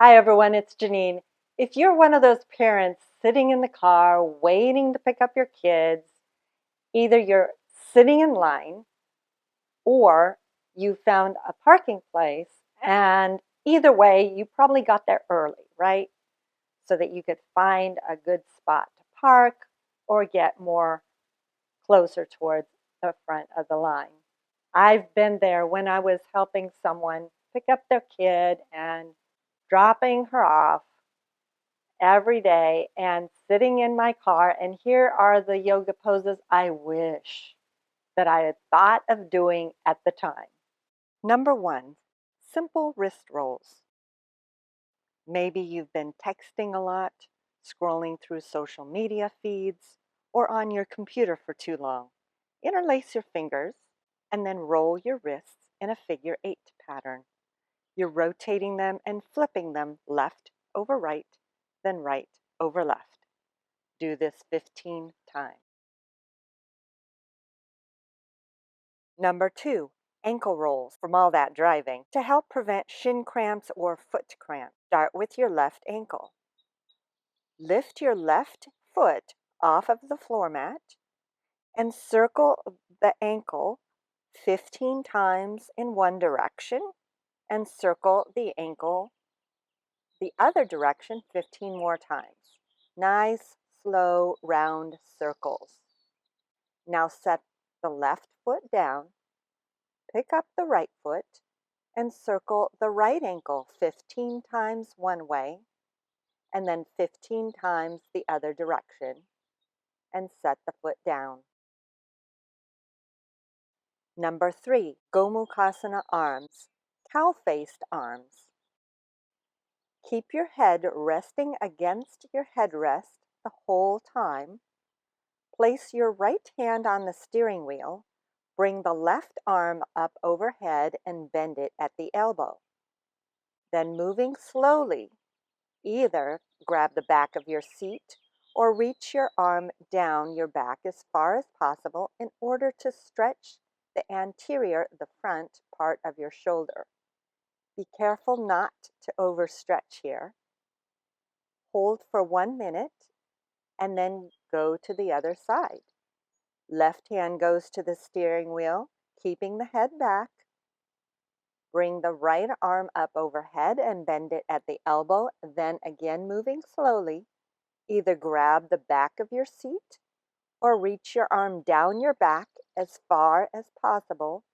Hi everyone, it's Genene. If you're one of those parents sitting in the car waiting to pick up your kids, either you're sitting in line or you found a parking place, and either way, you probably got there early, right? So that you could find a good spot to park or get more closer towards the front of the line. I've been there when I was helping someone pick up their kid and dropping her off every day and sitting in my car. And here are the yoga poses I wish that I had thought of doing at the time. Number one, simple wrist rolls. Maybe you've been texting a lot, scrolling through social media feeds, or on your computer for too long. Interlace your fingers and then roll your wrists in a figure 8 pattern. You're rotating them and flipping them left over right, then right over left. Do this 15 times. Number two, ankle rolls from all that driving to help prevent shin cramps or foot cramps. Start with your left ankle. Lift your left foot off of the floor mat and circle the ankle 15 times in one direction and circle the ankle the other direction 15 more times. Nice, slow, round circles. Now set the left foot down, pick up the right foot, and circle the right ankle 15 times one way, and then 15 times the other direction, and set the foot down. Number three, Gomukhasana arms, cow-faced arms. Keep your head resting against your headrest the whole time. Place your right hand on the steering wheel. Bring the left arm up overhead and bend it at the elbow. Then moving slowly, either grab the back of your seat or reach your arm down your back as far as possible in order to stretch the anterior, the front part of your shoulder. Be careful not to overstretch here. Hold for 1 minute and then go to the other side. Left hand goes to the steering wheel, keeping the head back. Bring the right arm up overhead and bend it at the elbow, then again moving slowly. Either grab the back of your seat or reach your arm down your back as far as possible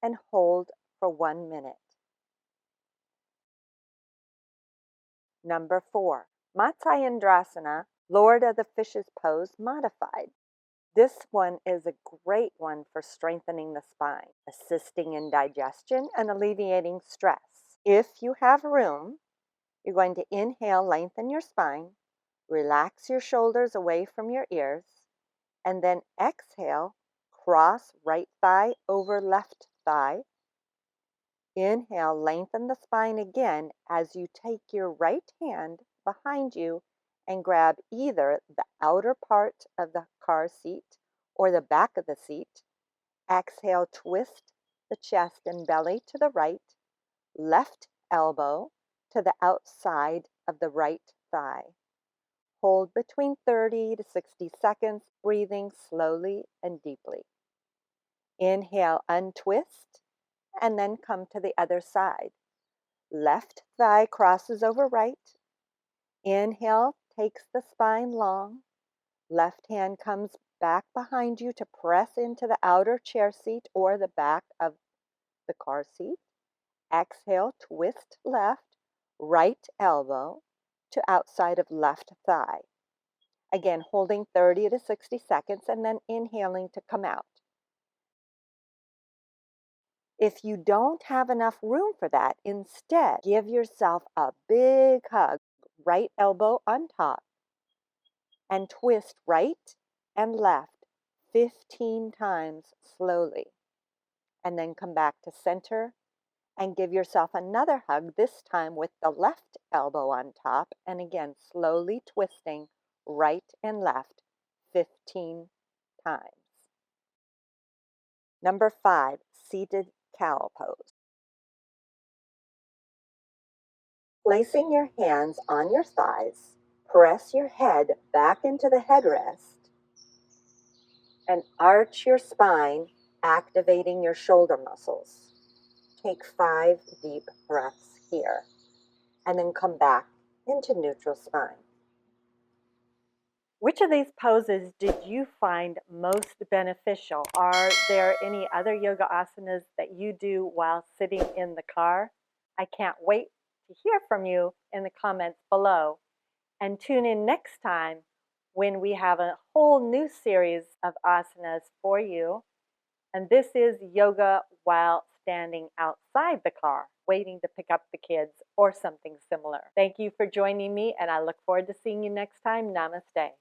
and hold for 1 minute. Number four, Matsyendrasana, Lord of the Fishes pose modified. This one is a great one for strengthening the spine, assisting in digestion and alleviating stress. If you have room, you're going to inhale, lengthen your spine, relax your shoulders away from your ears, and then exhale, cross right thigh over left thigh. Inhale, lengthen the spine again as you take your right hand behind you and grab either the outer part of the car seat or the back of the seat. Exhale, twist the chest and belly to the right, left elbow to the outside of the right thigh. Hold between 30 to 60 seconds, breathing slowly and deeply. Inhale, untwist, and then come to the other side. Left thigh crosses over right. Inhale, takes the spine long. Left hand comes back behind you to press into the outer chair seat or the back of the car seat. Exhale, twist left, right elbow to outside of left thigh. Again, holding 30 to 60 seconds and then inhaling to come out. If you don't have enough room for that, instead, give yourself a big hug, right elbow on top, and twist right and left 15 times slowly. And then come back to center and give yourself another hug, this time with the left elbow on top, and again, slowly twisting right and left 15 times. Number five, seated cow pose. Placing your hands on your thighs, press your head back into the headrest and arch your spine, activating your shoulder muscles. Take 5 deep breaths here and then come back into neutral spine. Which of these poses did you find most beneficial? Are there any other yoga asanas that you do while sitting in the car? I can't wait to hear from you in the comments below. And tune in next time when we have a whole new series of asanas for you. And this is yoga while standing outside the car, waiting to pick up the kids or something similar. Thank you for joining me, and I look forward to seeing you next time. Namaste.